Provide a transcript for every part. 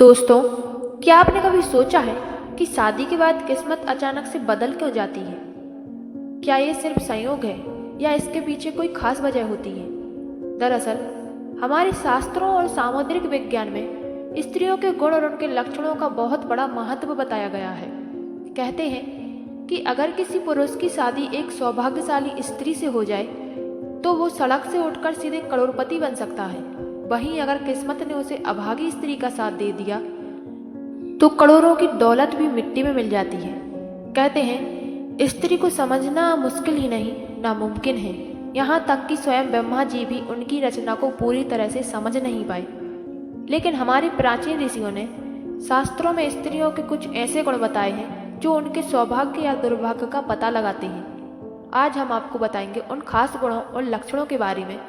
दोस्तों, क्या आपने कभी सोचा है कि शादी के बाद किस्मत अचानक से बदल क्यों जाती है? क्या ये सिर्फ संयोग है या इसके पीछे कोई खास वजह होती है? दरअसल हमारे शास्त्रों और सामुद्रिक विज्ञान में स्त्रियों के गुण और उनके लक्षणों का बहुत बड़ा महत्व बताया गया है। कहते हैं कि अगर किसी पुरुष की शादी एक सौभाग्यशाली स्त्री से हो जाए तो वो सड़क से उठकर सीधे करोड़पति बन सकता है। वहीं अगर किस्मत ने उसे अभागी स्त्री का साथ दे दिया तो करोड़ों की दौलत भी मिट्टी में मिल जाती है। कहते हैं स्त्री को समझना मुश्किल ही नहीं नामुमकिन है। यहाँ तक कि स्वयं ब्रह्मा जी भी उनकी रचना को पूरी तरह से समझ नहीं पाए। लेकिन हमारे प्राचीन ऋषियों ने शास्त्रों में स्त्रियों के कुछ ऐसे गुण बताए हैं जो उनके सौभाग्य या दुर्भाग्य का पता लगाते हैं। आज हम आपको बताएंगे उन खास गुणों और लक्षणों के बारे में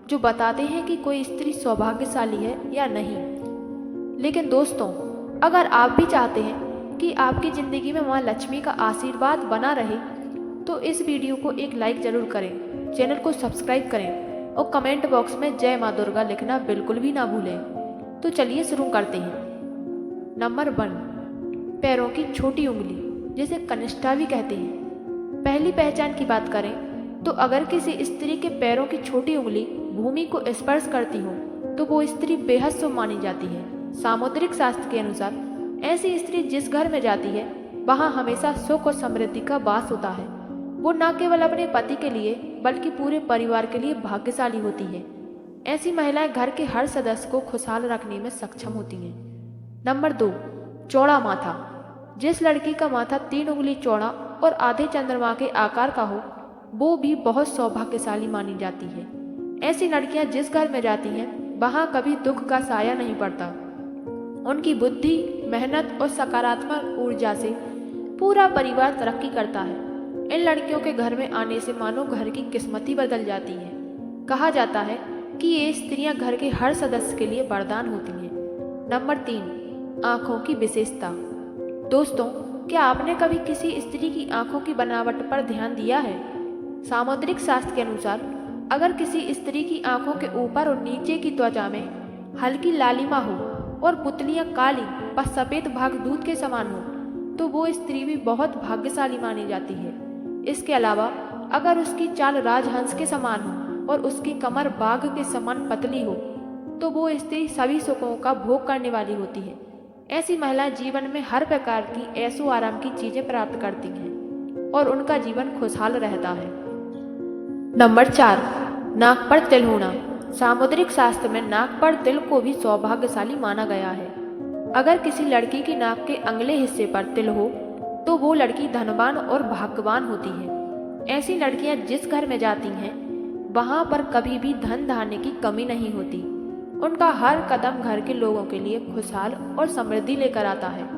जो बताते हैं कि कोई स्त्री सौभाग्यशाली है या नहीं। लेकिन दोस्तों, अगर आप भी चाहते हैं कि आपकी ज़िंदगी में माँ लक्ष्मी का आशीर्वाद बना रहे तो इस वीडियो को एक लाइक ज़रूर करें, चैनल को सब्सक्राइब करें और कमेंट बॉक्स में जय माँ दुर्गा लिखना बिल्कुल भी ना भूलें। तो चलिए शुरू करते हैं। नंबर 1, पैरों की छोटी उंगली, जिसे कनिष्ठा भी कहते हैं। पहली पहचान की बात करें तो अगर किसी स्त्री के पैरों की छोटी उंगली भूमि को स्पर्श करती हो तो वो स्त्री बेहद शुभ मानी जाती है। सामुद्रिक शास्त्र के अनुसार ऐसी स्त्री जिस घर में जाती है वहाँ हमेशा सुख और समृद्धि का वास होता है। वो न केवल अपने पति के लिए बल्कि पूरे परिवार के लिए भाग्यशाली होती है। ऐसी महिलाएं घर के हर सदस्य को खुशहाल रखने में सक्षम होती हैं। नंबर 2, चौड़ा माथा। जिस लड़की का माथा 3 उंगली चौड़ा और आधे चंद्रमा के आकार का हो वो भी बहुत सौभाग्यशाली मानी जाती है। ऐसी लड़कियां जिस घर में जाती हैं वहां कभी दुख का साया नहीं पड़ता। उनकी बुद्धि, मेहनत और सकारात्मक ऊर्जा से पूरा परिवार तरक्की करता है। इन लड़कियों के घर में आने से मानो घर की किस्मत ही बदल जाती है। कहा जाता है कि ये स्त्रियां घर के हर सदस्य के लिए वरदान होती हैं। नंबर 3, आँखों की विशेषता। दोस्तों, क्या आपने कभी किसी स्त्री की आँखों की बनावट पर ध्यान दिया है? सामुद्रिक शास्त्र के अनुसार अगर किसी स्त्री की आंखों के ऊपर और नीचे की त्वचा में हल्की लालिमा हो और पुतलियां काली व सफ़ेद भाग दूध के समान हो तो वो स्त्री भी बहुत भाग्यशाली मानी जाती है। इसके अलावा अगर उसकी चाल राजहंस के समान हो और उसकी कमर बाघ के समान पतली हो तो वो स्त्री सभी सुखों का भोग करने वाली होती है। ऐसी महिलाएं जीवन में हर प्रकार की ऐशो आराम की चीज़ें प्राप्त करती हैं और उनका जीवन खुशहाल रहता है। नंबर 4, नाक पर तिल होना। सामुद्रिक शास्त्र में नाक पर तिल को भी सौभाग्यशाली माना गया है। अगर किसी लड़की की नाक के अगले हिस्से पर तिल हो तो वो लड़की धनवान और भाग्यवान होती है। ऐसी लड़कियां जिस घर में जाती हैं वहां पर कभी भी धन धान्य की कमी नहीं होती। उनका हर कदम घर के लोगों के लिए खुशहाल और समृद्धि लेकर आता है।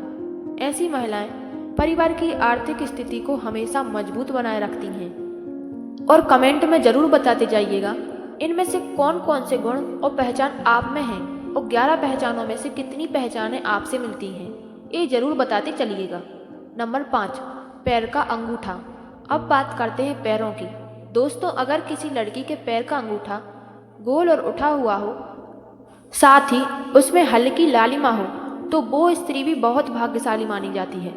ऐसी महिलाएं परिवार की आर्थिक स्थिति को हमेशा मजबूत बनाए रखती हैं। और कमेंट में ज़रूर बताते जाइएगा इनमें से कौन कौन से गुण और पहचान आप में हैं और 11 पहचानों में से कितनी पहचानें आपसे मिलती हैं, ये ज़रूर बताते चलिएगा। नंबर 5, पैर का अंगूठा। अब बात करते हैं पैरों की। दोस्तों, अगर किसी लड़की के पैर का अंगूठा गोल और उठा हुआ हो साथ ही उसमें हल्की लालिमा हो तो वो स्त्री भी बहुत भाग्यशाली मानी जाती है।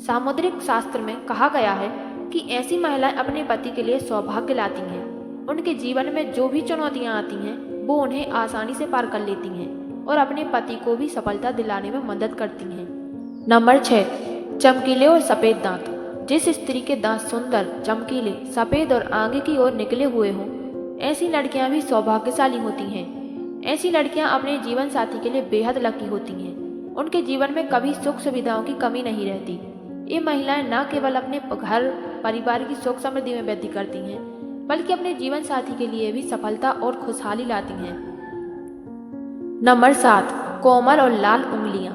सामुद्रिक शास्त्र में कहा गया है कि ऐसी महिलाएं अपने पति के लिए सौभाग्य लाती हैं। उनके जीवन में जो भी चुनौतियां आती हैं वो उन्हें आसानी से पार कर लेती हैं और अपने पति को भी सफलता दिलाने में मदद करती हैं। नंबर 6, चमकीले और सफ़ेद दांत। जिस स्त्री के दांत सुंदर, चमकीले, सफ़ेद और आगे की ओर निकले हुए हों ऐसी लड़कियां भी सौभाग्यशाली होती हैं। ऐसी लड़कियां अपने जीवन साथी के लिए बेहद लकी होती हैं। उनके जीवन में कभी सुख सुविधाओं की कमी नहीं रहती। ये महिलाएं न केवल अपने घर परिवार की सुख समृद्धि में वृद्धि करती हैं बल्कि अपने जीवन साथी के लिए भी सफलता और खुशहाली लाती हैं। नंबर 7, कोमल और लाल उंगलियां।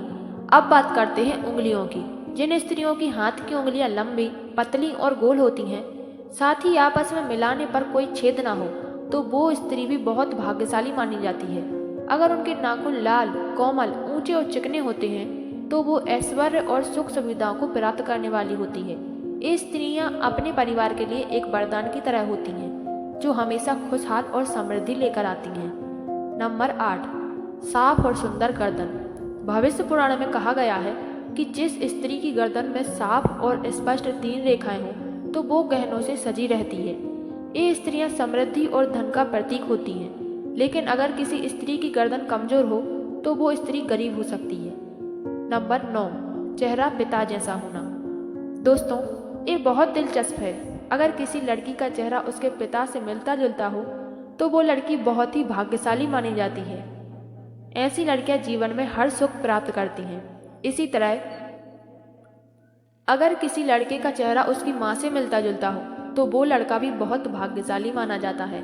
अब बात करते हैं उंगलियों की। जिन स्त्रियों की हाथ की उंगलियां लंबी, पतली और गोल होती हैं साथ ही आपस में मिलाने पर कोई छेद ना हो तो वो स्त्री भी बहुत भाग्यशाली मानी जाती है। अगर उनके नाखून लाल, कोमल, ऊंचे और चिकने होते हैं तो वो ऐश्वर्य और सुख सुविधाओं को प्राप्त करने वाली होती है। ये स्त्रियां अपने परिवार के लिए एक वरदान की तरह होती हैं जो हमेशा खुशहाल और समृद्धि लेकर आती हैं। नंबर 8, साफ और सुंदर गर्दन। भविष्य पुराण में कहा गया है कि जिस स्त्री की गर्दन में साफ और स्पष्ट 3 रेखाएं हों तो वो गहनों से सजी रहती है। ये स्त्रियां समृद्धि और धन का प्रतीक होती हैं, लेकिन अगर किसी स्त्री की गर्दन कमजोर हो तो वो स्त्री गरीब हो सकती है। नंबर 9, चेहरा पिता जैसा होना। दोस्तों, ये बहुत दिलचस्प है। अगर किसी लड़की का चेहरा उसके पिता से मिलता जुलता हो तो वो लड़की बहुत ही भाग्यशाली मानी जाती है। ऐसी लड़कियां जीवन में हर सुख प्राप्त करती हैं। इसी तरह अगर किसी लड़के का चेहरा उसकी माँ से मिलता जुलता हो तो वो लड़का भी बहुत भाग्यशाली माना जाता है।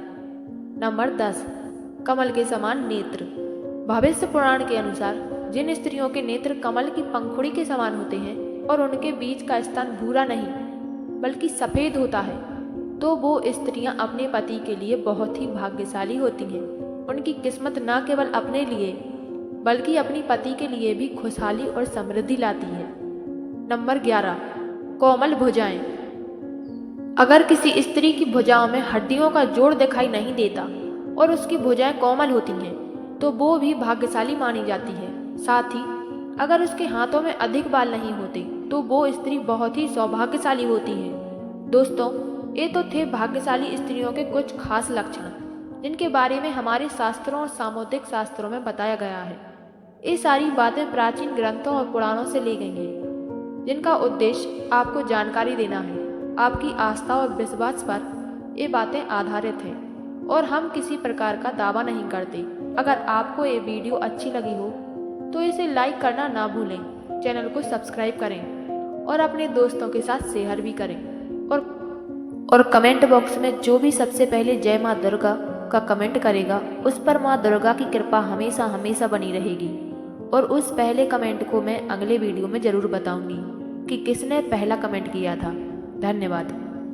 नंबर 10, कमल के समान नेत्र। भविष्य पुराण के अनुसार जिन स्त्रियों के नेत्र कमल की पंखुड़ी के समान होते हैं और उनके बीच का स्थान भूरा नहीं बल्कि सफ़ेद होता है तो वो स्त्रियां अपने पति के लिए बहुत ही भाग्यशाली होती हैं। उनकी किस्मत न केवल अपने लिए बल्कि अपनी पति के लिए भी खुशहाली और समृद्धि लाती है। नंबर 11, कोमल भुजाएं। अगर किसी स्त्री की भुजाओं में हड्डियों का जोड़ दिखाई नहीं देता और उसकी भुजाएं कोमल होती हैं तो वो भी भाग्यशाली मानी जाती है। साथ ही अगर उसके हाथों में अधिक बाल नहीं होते तो वो स्त्री बहुत ही सौभाग्यशाली होती है। दोस्तों, ये तो थे भाग्यशाली स्त्रियों के कुछ खास लक्षण जिनके बारे में हमारे शास्त्रों और सामुदायिक शास्त्रों में बताया गया है। ये सारी बातें प्राचीन ग्रंथों और पुराणों से ली गई हैं जिनका उद्देश्य आपको जानकारी देना है। आपकी आस्था और विश्वास पर ये बातें आधारित हैं और हम किसी प्रकार का दावा नहीं करते। अगर आपको ये वीडियो अच्छी लगी हो तो इसे लाइक करना ना भूलें, चैनल को सब्सक्राइब करें और अपने दोस्तों के साथ शेयर भी करें। और कमेंट बॉक्स में जो भी सबसे पहले जय माँ दुर्गा का कमेंट करेगा उस पर माँ दुर्गा की कृपा हमेशा हमेशा बनी रहेगी। और उस पहले कमेंट को मैं अगले वीडियो में ज़रूर बताऊंगी कि किसने पहला कमेंट किया था। धन्यवाद।